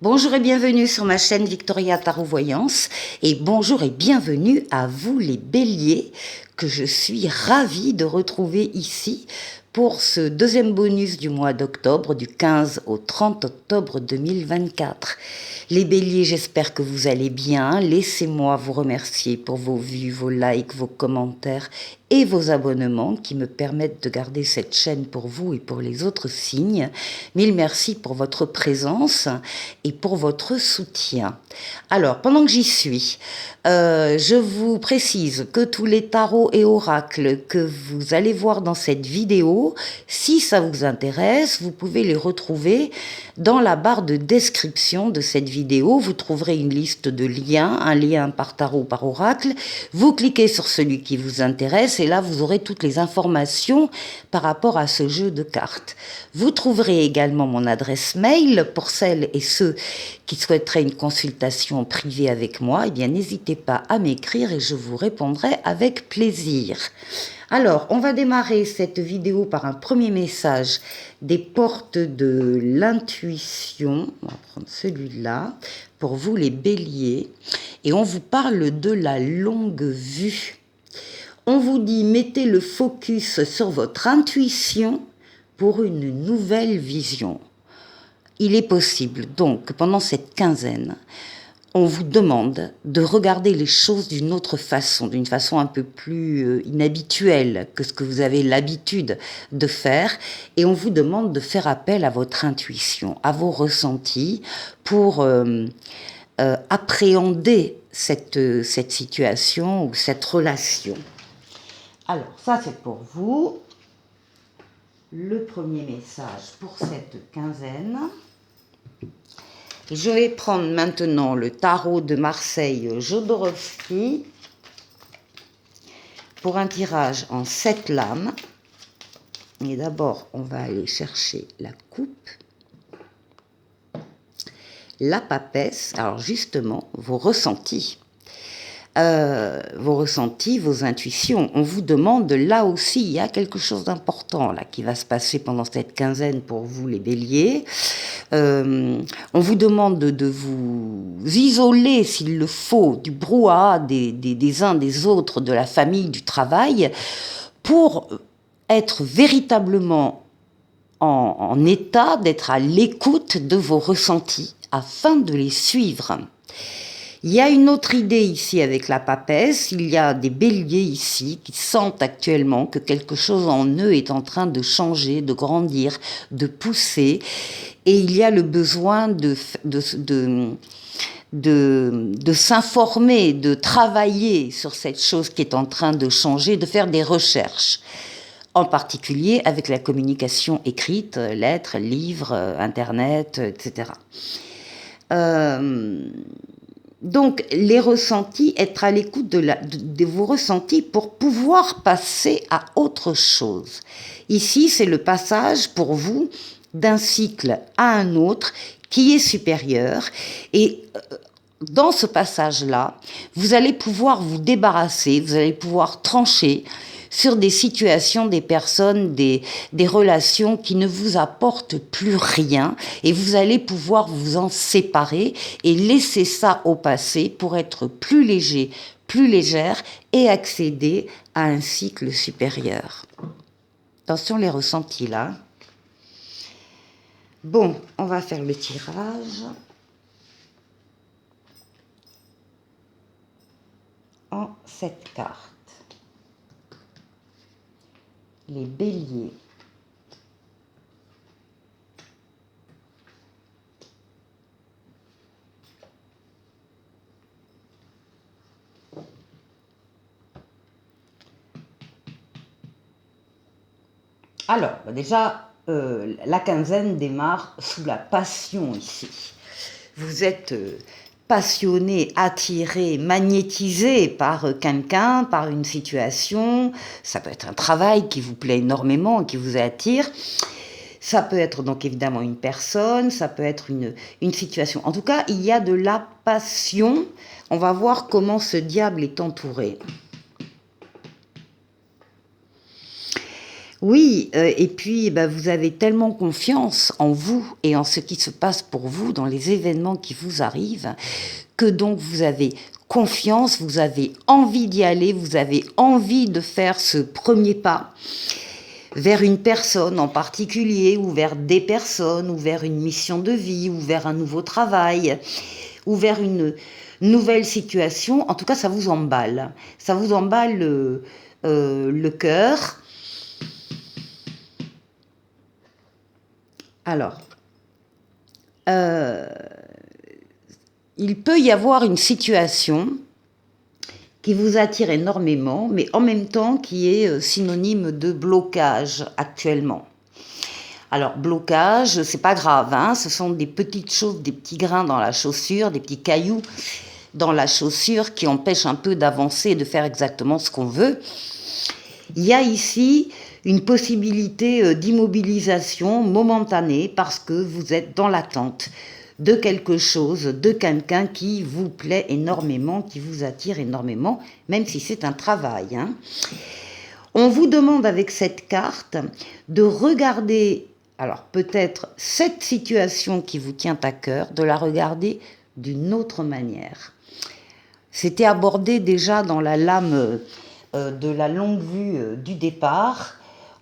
Bonjour et bienvenue sur ma chaîne Victoria Tarot Voyance et bonjour et bienvenue à vous les béliers que je suis ravie de retrouver ici pour ce deuxième bonus du mois d'octobre, du 15 au 30 octobre 2024. Les béliers, j'espère que vous allez bien. Laissez-moi vous remercier pour vos vues, vos likes, vos commentaires et vos abonnements qui me permettent de garder cette chaîne pour vous et pour les autres signes. Mille merci pour votre présence et pour votre soutien. Alors, pendant que j'y suis, je vous précise que tous les tarots et oracles que vous allez voir dans cette vidéo, si ça vous intéresse, vous pouvez les retrouver dans la barre de description de cette vidéo. Vous trouverez une liste de liens, un lien par tarot, par oracle. Vous cliquez sur celui qui vous intéresse et là, vous aurez toutes les informations par rapport à ce jeu de cartes. Vous trouverez également mon adresse mail pour celles et ceux qui souhaiteraient une consultation privée avec moi. Eh bien, n'hésitez pas à m'écrire et je vous répondrai avec plaisir. Alors, on va démarrer cette vidéo par un premier message des portes de l'intuition. On va prendre celui-là pour vous les béliers. Et on vous parle de la longue vue. On vous dit, mettez le focus sur votre intuition pour une nouvelle vision. Il est possible, donc, pendant cette quinzaine, on vous demande de regarder les choses d'une autre façon, d'une façon un peu plus inhabituelle que ce que vous avez l'habitude de faire. Et on vous demande de faire appel à votre intuition, à vos ressentis pour appréhender cette situation ou cette relation. Alors, ça c'est pour vous. Le premier message pour cette quinzaine. Je vais prendre maintenant le tarot de Marseille Jodorowsky pour un tirage en 7 lames. Et d'abord, on va aller chercher la coupe, la papesse, alors justement, vos ressentis, vos intuitions. On vous demande, là aussi, il y a quelque chose d'important là qui va se passer pendant cette quinzaine pour vous les béliers. On vous demande de vous isoler, s'il le faut, du brouhaha des uns des autres, de la famille, du travail, pour être véritablement en état d'être à l'écoute de vos ressentis, afin de les suivre. Il y a une autre idée ici avec la papesse. Il y a des béliers ici qui sentent actuellement que quelque chose en eux est en train de changer, de grandir, de pousser. Et il y a le besoin de s'informer, de travailler sur cette chose qui est en train de changer, de faire des recherches. En particulier avec la communication écrite, lettres, livres, Internet, etc. Donc, les ressentis, être à l'écoute de vos ressentis pour pouvoir passer à autre chose. Ici, c'est le passage pour vous d'un cycle à un autre qui est supérieur. Et dans ce passage-là, vous allez pouvoir vous débarrasser, vous allez pouvoir trancher sur des situations, des personnes, des relations qui ne vous apportent plus rien, et vous allez pouvoir vous en séparer et laisser ça au passé pour être plus léger, plus légère et accéder à un cycle supérieur. Attention les ressentis là. Bon, on va faire le tirage en 7 cartes. Les béliers. Alors, déjà, la quinzaine démarre sous la passion ici. Vous êtes passionné, attiré, magnétisé par quelqu'un, par une situation. Ça peut être un travail qui vous plaît énormément, qui vous attire. Ça peut être donc évidemment une personne, ça peut être une situation. En tout cas, il y a de la passion. On va voir comment ce diable est entouré. Oui, et puis vous avez tellement confiance en vous et en ce qui se passe pour vous dans les événements qui vous arrivent, que donc vous avez confiance, vous avez envie d'y aller, vous avez envie de faire ce premier pas vers une personne en particulier, ou vers des personnes, ou vers une mission de vie, ou vers un nouveau travail, ou vers une nouvelle situation. En tout cas, ça vous emballe. Ça vous emballe le cœur. Alors, il peut y avoir une situation qui vous attire énormément, mais en même temps qui est synonyme de blocage actuellement. Alors, blocage, c'est pas grave, hein, ce sont des petites choses, des petits grains dans la chaussure, des petits cailloux dans la chaussure qui empêchent un peu d'avancer et de faire exactement ce qu'on veut. Il y a ici une possibilité d'immobilisation momentanée parce que vous êtes dans l'attente de quelque chose, de quelqu'un qui vous plaît énormément, qui vous attire énormément, même si c'est un travail, hein. On vous demande avec cette carte de regarder, alors peut-être cette situation qui vous tient à cœur, de la regarder d'une autre manière. C'était abordé déjà dans la lame de la longue vue du départ,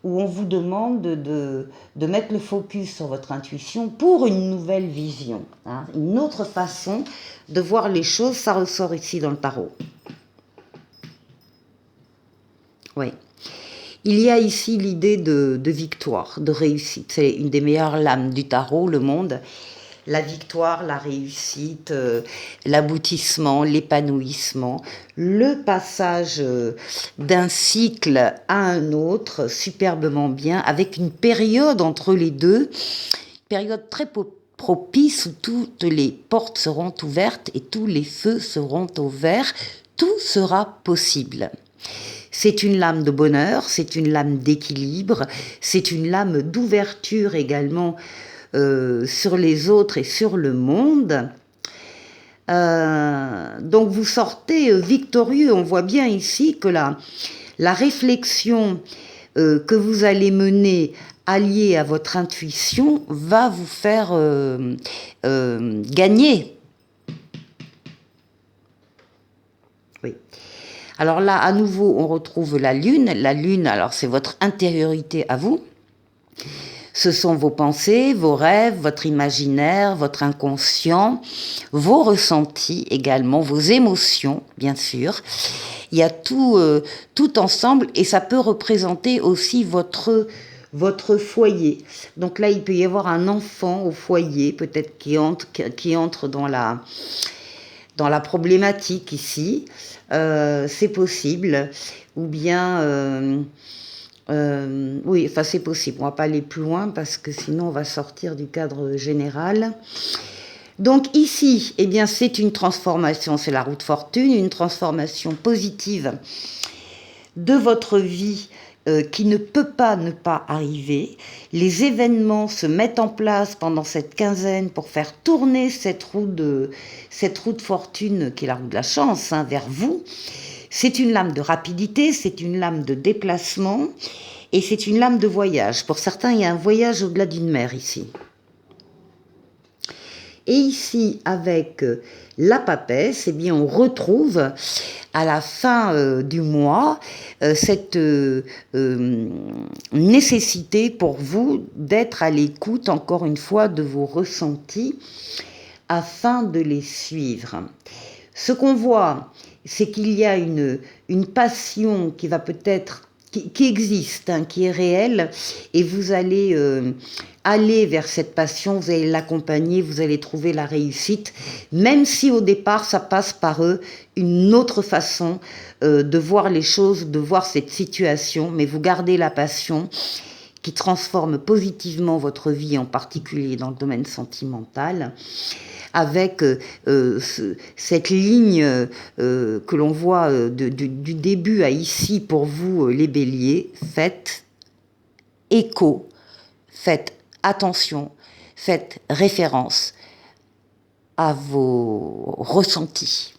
où on vous demande de mettre le focus sur votre intuition pour une nouvelle vision, hein, une autre façon de voir les choses. Ça ressort ici dans le tarot. Oui. Il y a ici l'idée de victoire, de réussite. C'est une des meilleures lames du tarot, le monde. La victoire, la réussite, l'aboutissement, l'épanouissement, le passage d'un cycle à un autre, superbement bien, avec une période entre les deux, une période très propice où toutes les portes seront ouvertes et tous les feux seront au vert. Tout sera possible. C'est une lame de bonheur, c'est une lame d'équilibre, c'est une lame d'ouverture également sur les autres et sur le monde. Donc vous sortez victorieux. On voit bien ici que la réflexion que vous allez mener alliée à votre intuition va vous faire gagner. Oui. Alors là, à nouveau, on retrouve la lune. La lune, alors c'est votre intériorité à vous. Ce sont vos pensées, vos rêves, votre imaginaire, votre inconscient, vos ressentis également, vos émotions, bien sûr. Il y a tout ensemble et ça peut représenter aussi votre foyer. Donc là, il peut y avoir un enfant au foyer, peut-être qui entre dans la problématique ici. C'est possible. Ou bien... oui, enfin c'est possible, on ne va pas aller plus loin parce que sinon on va sortir du cadre général. Donc ici, eh bien, c'est une transformation, c'est la roue de fortune, une transformation positive de votre vie qui ne peut pas ne pas arriver. Les événements se mettent en place pendant cette quinzaine pour faire tourner cette roue de fortune qui est la roue de la chance, hein, vers vous. C'est une lame de rapidité, c'est une lame de déplacement et c'est une lame de voyage. Pour certains, il y a un voyage au-delà d'une mer ici. Et ici, avec la papesse, eh bien, on retrouve à la fin du mois cette nécessité pour vous d'être à l'écoute, encore une fois, de vos ressentis afin de les suivre. Ce qu'on voit, c'est qu'il y a une passion qui va peut-être, qui existe, hein, qui est réelle, et vous allez aller vers cette passion, vous allez l'accompagner, vous allez trouver la réussite, même si au départ ça passe par une autre façon de voir les choses, de voir cette situation, mais vous gardez la passion qui transforme positivement votre vie, en particulier dans le domaine sentimental, avec cette ligne que l'on voit du début à ici pour vous, les béliers. Faites écho, faites attention, faites référence à vos ressentis.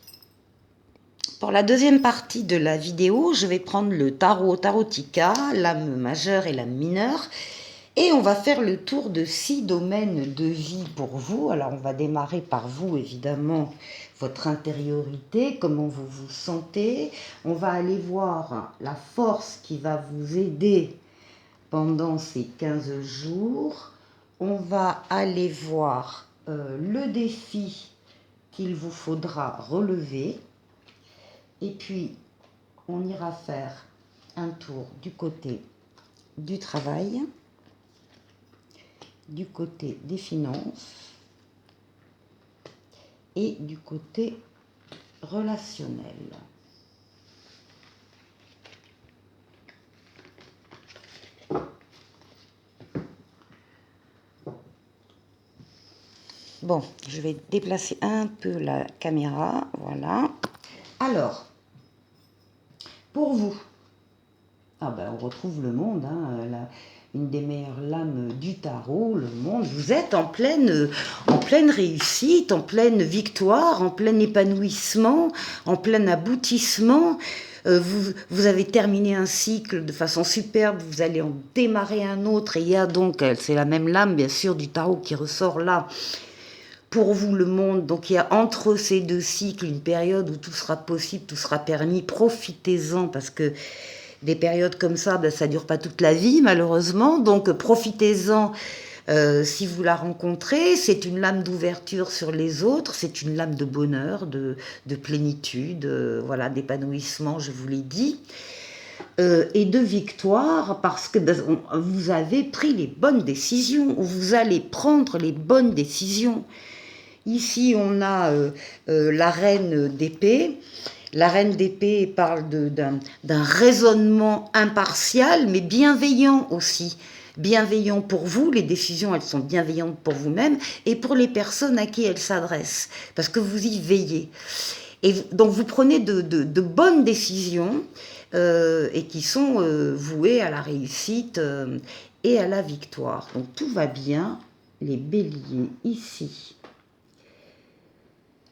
Pour la deuxième partie de la vidéo, je vais prendre le tarot Tarotica, l'âme majeure et l'âme mineure, et on va faire le tour de 6 domaines de vie pour vous. Alors on va démarrer par vous, évidemment, votre intériorité, comment vous vous sentez. On va aller voir la force qui va vous aider pendant ces 15 jours. On va aller voir le défi qu'il vous faudra relever. Et puis, on ira faire un tour du côté du travail, du côté des finances et du côté relationnel. Bon, je vais déplacer un peu la caméra, voilà. Alors, pour vous, on retrouve le monde, une des meilleures lames du tarot, le monde. Vous êtes en pleine réussite, en pleine victoire, en plein épanouissement, en plein aboutissement. Vous avez terminé un cycle de façon superbe, vous allez en démarrer un autre, et il y a donc, c'est la même lame bien sûr du tarot qui ressort là, pour vous le monde. Donc il y a entre ces deux cycles une période où tout sera possible, tout sera permis. Profitez-en, parce que des périodes comme ça, ça dure pas toute la vie malheureusement. Donc profitez-en si vous la rencontrez. C'est une lame d'ouverture sur les autres, c'est une lame de bonheur, de plénitude, voilà, d'épanouissement, je vous l'ai dit. Et de victoire, parce que vous avez pris les bonnes décisions, ou vous allez prendre les bonnes décisions. Ici, on a la reine d'épée. La reine d'épée parle d'un raisonnement impartial, mais bienveillant aussi. Bienveillant pour vous, les décisions, elles sont bienveillantes pour vous-même et pour les personnes à qui elles s'adressent, parce que vous y veillez. Et donc, vous prenez de bonnes décisions et qui sont vouées à la réussite et à la victoire. Donc, tout va bien, les béliers, ici.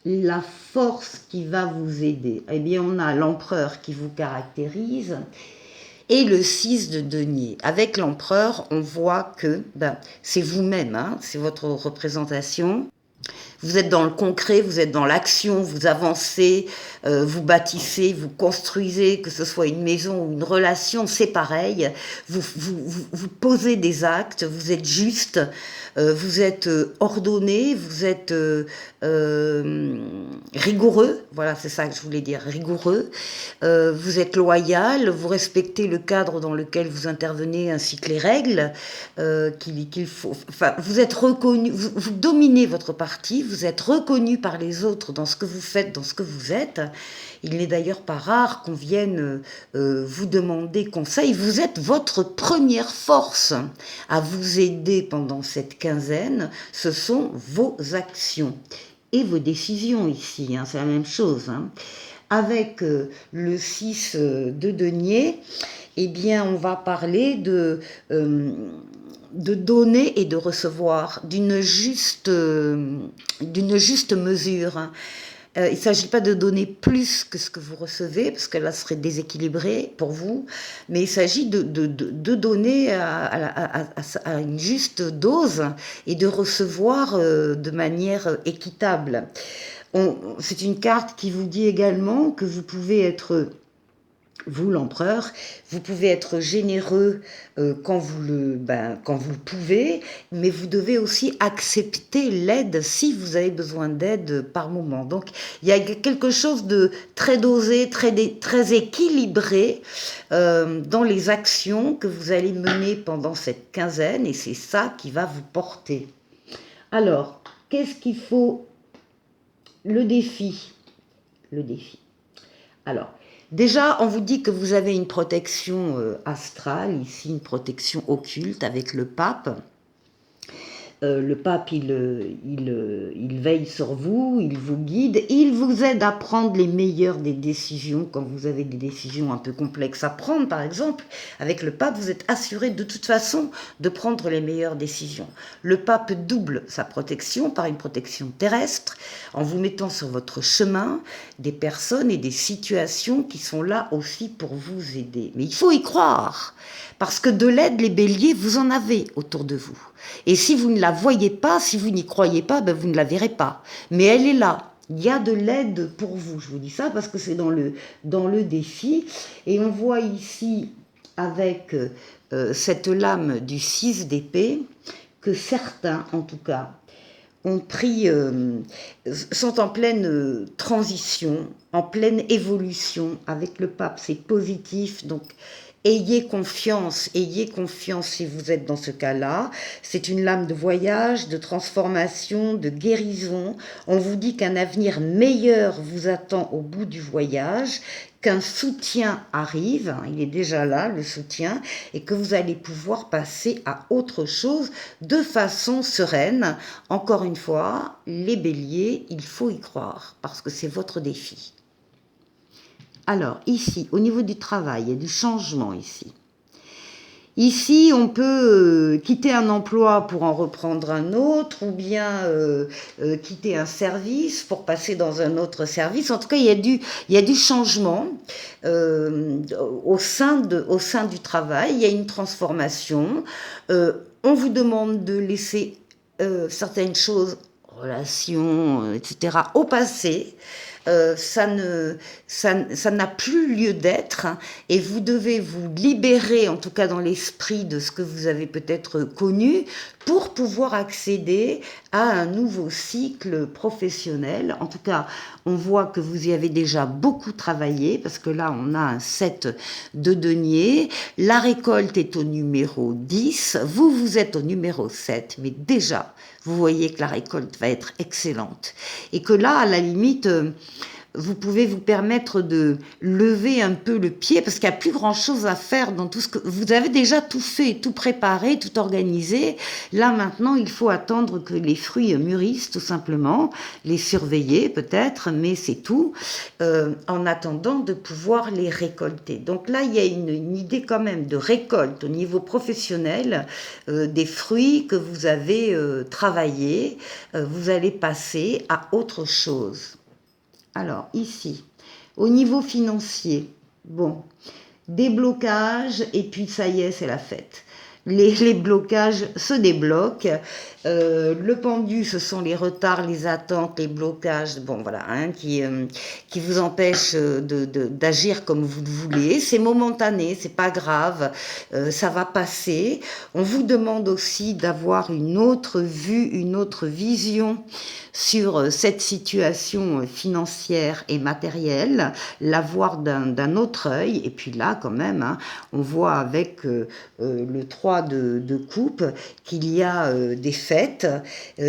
La force qui va vous aider, eh bien on a l'empereur qui vous caractérise et le 6 de denier. Avec l'empereur, on voit que c'est vous-même, c'est votre représentation. Vous êtes dans le concret, vous êtes dans l'action, vous avancez, vous bâtissez, vous construisez, que ce soit une maison ou une relation, c'est pareil. Vous posez des actes, vous êtes juste, vous êtes ordonné, vous êtes rigoureux, voilà, c'est ça que je voulais dire, rigoureux. Vous êtes loyal, vous respectez le cadre dans lequel vous intervenez ainsi que les règles qu'il faut. Enfin, vous êtes reconnu, vous dominez votre partie, vous êtes reconnu par les autres dans ce que vous faites, dans ce que vous êtes. Il n'est d'ailleurs pas rare qu'on vienne vous demander conseil. Vous êtes votre première force à vous aider pendant cette quinzaine. Ce sont vos actions et vos décisions ici, c'est la même chose. Avec le 6 de denier, eh bien, on va parler de donner et de recevoir, d'une juste mesure. Il ne s'agit pas de donner plus que ce que vous recevez, parce que là, ce serait déséquilibré pour vous, mais il s'agit de donner à une juste dose et de recevoir de manière équitable. C'est une carte qui vous dit également que vous pouvez être... Vous, l'empereur, vous pouvez être généreux quand vous le pouvez, mais vous devez aussi accepter l'aide si vous avez besoin d'aide par moment. Donc, il y a quelque chose de très dosé, très équilibré dans les actions que vous allez mener pendant cette quinzaine, et c'est ça qui va vous porter. Alors, qu'est-ce qu'il faut? Le défi. Alors, déjà, on vous dit que vous avez une protection astrale, ici une protection occulte avec le pape. Le pape, il veille sur vous, il vous guide, il vous aide à prendre les meilleures des décisions quand vous avez des décisions un peu complexes à prendre, par exemple. Avec le pape, vous êtes assuré de toute façon de prendre les meilleures décisions. Le pape double sa protection par une protection terrestre en vous mettant sur votre chemin des personnes et des situations qui sont là aussi pour vous aider. Mais il faut y croire, parce que de l'aide, les béliers, vous en avez autour de vous. Et si vous ne la voyez pas, si vous n'y croyez pas, ben vous ne la verrez pas. Mais elle est là. Il y a de l'aide pour vous. Je vous dis ça parce que c'est dans le défi. Et on voit ici, avec cette lame du 6 d'épée, que certains, en tout cas, sont en pleine transition, en pleine évolution. Avec le pape, c'est positif. Donc, ayez confiance si vous êtes dans ce cas-là. C'est une lame de voyage, de transformation, de guérison. On vous dit qu'un avenir meilleur vous attend au bout du voyage, qu'un soutien arrive, il est déjà là, le soutien, et que vous allez pouvoir passer à autre chose de façon sereine. Encore une fois, les béliers, il faut y croire, parce que c'est votre défi. Alors, ici, au niveau du travail, il y a du changement ici. Ici, on peut quitter un emploi pour en reprendre un autre, ou bien quitter un service pour passer dans un autre service. En tout cas, il y a du changement au sein du travail. Il y a une transformation. On vous demande de laisser certaines choses, relations, etc., au passé. Ça n'a plus lieu d'être, et vous devez vous libérer, en tout cas dans l'esprit, de ce que vous avez peut-être connu pour pouvoir accéder à un nouveau cycle professionnel. En tout cas, on voit que vous y avez déjà beaucoup travaillé, parce que là, on a un 7 de denier. La récolte est au numéro 10. Vous êtes au numéro 7, mais déjà, vous voyez que la récolte va être excellente. Et que là, à la limite, vous pouvez vous permettre de lever un peu le pied, parce qu'il n'y a plus grand-chose à faire dans tout ce que... Vous avez déjà tout fait, tout préparé, tout organisé. Là, maintenant, il faut attendre que les fruits mûrissent, tout simplement, les surveiller peut-être, mais c'est tout, en attendant de pouvoir les récolter. Donc là, il y a une idée quand même de récolte au niveau professionnel des fruits que vous avez travaillés. Vous allez passer à autre chose. Alors, ici, au niveau financier, bon, des blocages, et puis ça y est, c'est la fête. Les blocages se débloquent. Le pendu, ce sont les retards, les attentes, les blocages, bon voilà, qui vous empêchent d'agir comme vous le voulez. C'est momentané, c'est pas grave, ça va passer. On vous demande aussi d'avoir une autre vue, une autre vision sur cette situation financière et matérielle, la voir d'un autre œil. Et puis là, quand même, on voit avec le 3 de coupe qu'il y a des fêtes,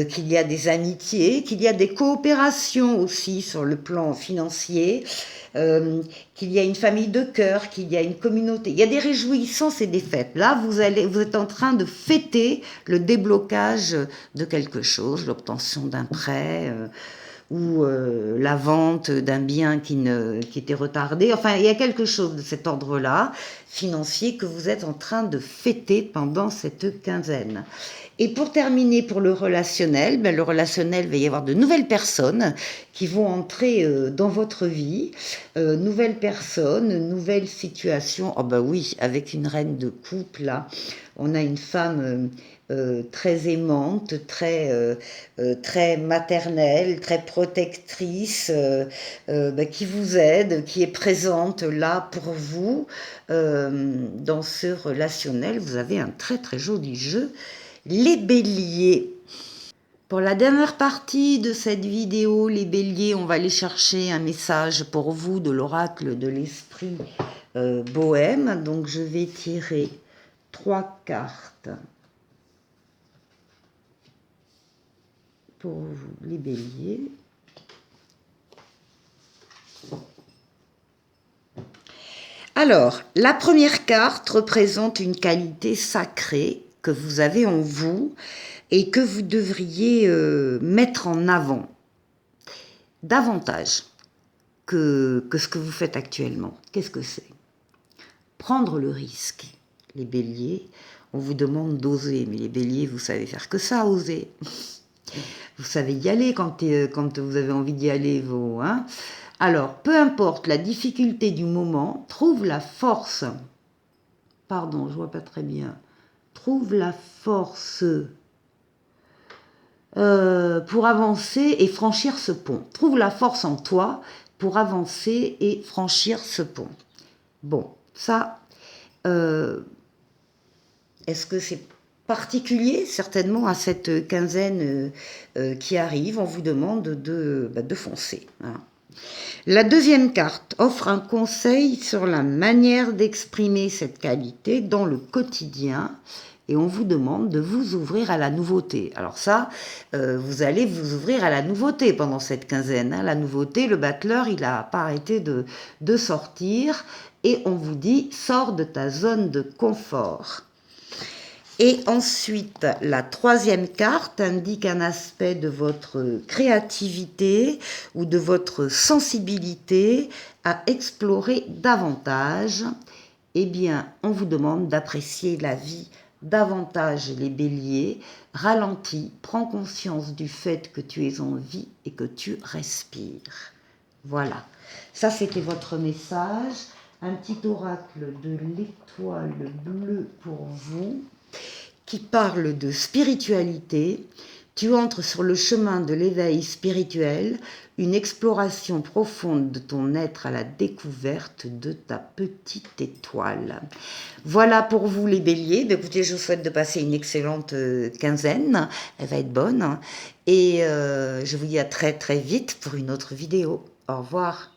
qu'il y a des amitiés, qu'il y a des coopérations aussi sur le plan financier, qu'il y a une famille de cœur, qu'il y a une communauté. Il y a des réjouissances et des fêtes. Là, vous êtes en train de fêter le déblocage de quelque chose, l'obtention d'un prêt, ou la vente d'un bien qui était retardé. Enfin, il y a quelque chose de cet ordre-là, financier, que vous êtes en train de fêter pendant cette quinzaine. Et pour terminer, pour le relationnel, le relationnel, il va y avoir de nouvelles personnes qui vont entrer dans votre vie, nouvelles personnes, nouvelles situations. Oh oui, avec une reine de coupe, là, on a une femme très aimante, très maternelle, très protectrice, qui vous aide, qui est présente là pour vous. Dans ce relationnel, vous avez un très très joli jeu. Les béliers. Pour la dernière partie de cette vidéo, les béliers, on va aller chercher un message pour vous de l'oracle de l'esprit bohème. Donc je vais tirer 3 cartes pour vous, les béliers. Alors, la première carte représente une qualité sacrée que vous avez en vous, et que vous devriez mettre en avant davantage que ce que vous faites actuellement. Qu'est-ce que c'est? Prendre le risque. Les béliers, on vous demande d'oser, mais les béliers, vous savez faire que ça, oser. Vous savez y aller quand vous avez envie d'y aller, vous. Hein. Alors, peu importe la difficulté du moment, trouve la force. Pardon, je vois pas très bien. Trouve la force pour avancer et franchir ce pont. Trouve la force en toi pour avancer et franchir ce pont. Bon, ça, est-ce que c'est particulier? Certainement à cette quinzaine qui arrive, on vous demande de foncer. Hein. La deuxième carte offre un conseil sur la manière d'exprimer cette qualité dans le quotidien et on vous demande de vous ouvrir à la nouveauté. Alors ça, vous allez vous ouvrir à la nouveauté pendant cette quinzaine. Hein. La nouveauté, le battleur, il n'a pas arrêté de sortir et on vous dit, sors de ta zone de confort. Et ensuite, la troisième carte indique un aspect de votre créativité ou de votre sensibilité à explorer davantage. Eh bien, on vous demande d'apprécier la vie davantage, les béliers. Ralentis, prends conscience du fait que tu es en vie et que tu respires. Voilà, ça c'était votre message. Un petit oracle de l'étoile bleue pour vous, qui parle de spiritualité. Tu entres sur le chemin de l'éveil spirituel, une exploration profonde de ton être à la découverte de ta petite étoile. Voilà pour vous les béliers. Écoutez, je vous souhaite de passer une excellente quinzaine. Elle va être bonne. Et je vous dis à très très vite pour une autre vidéo. Au revoir.